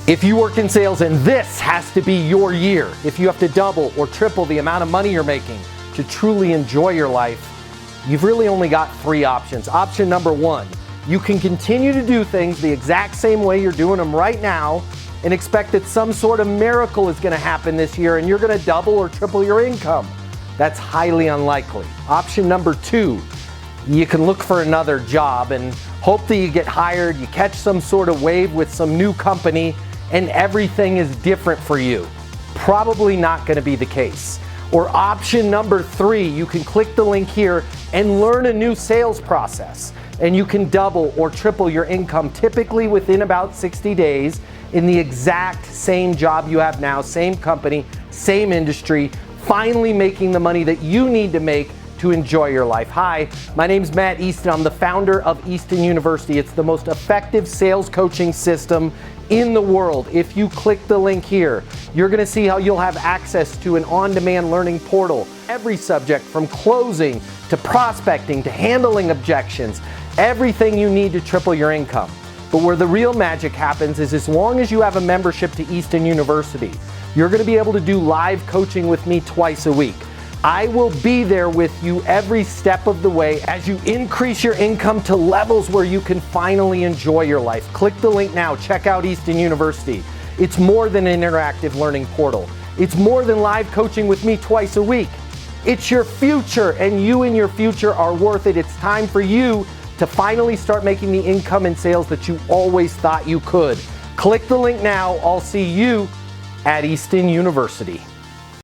If you work in sales and this has to be your year, if you have to double or triple the amount of money you're making to truly enjoy your life, you've really only got three options. Option number one, you can continue to do things the exact same way you're doing them right now and expect that some sort of miracle is going to happen this year and you're going to double or triple your income. That's highly unlikely. Option number two, you can look for another job and hope that you get hired, you catch some sort of wave with some new company, and everything is different for you. Probably not going to be the case. Or option number three, you can click the link here and learn a new sales process, and you can double or triple your income typically within about 60 days in the exact same job you have now, same company, same industry, finally making the money that you need to make to enjoy your life. Hi, my name's Matt Easton. I'm the founder of Easton University. It's the most effective sales coaching system in the world. If you click the link here, you're going to see how you'll have access to an on-demand learning portal. Every subject from closing to prospecting to handling objections, everything you need to triple your income. But where the real magic happens is as long as you have a membership to Easton University, you're going to be able to do live coaching with me twice a week. I will be there with you every step of the way as you increase your income to levels where you can finally enjoy your life. Click the link now. Check out Easton University. It's more than an interactive learning portal. It's more than live coaching with me twice a week. It's your future, and you and your future are worth it. It's time for you to finally start making the income and sales that you always thought you could. Click the link now. I'll see you at Easton University.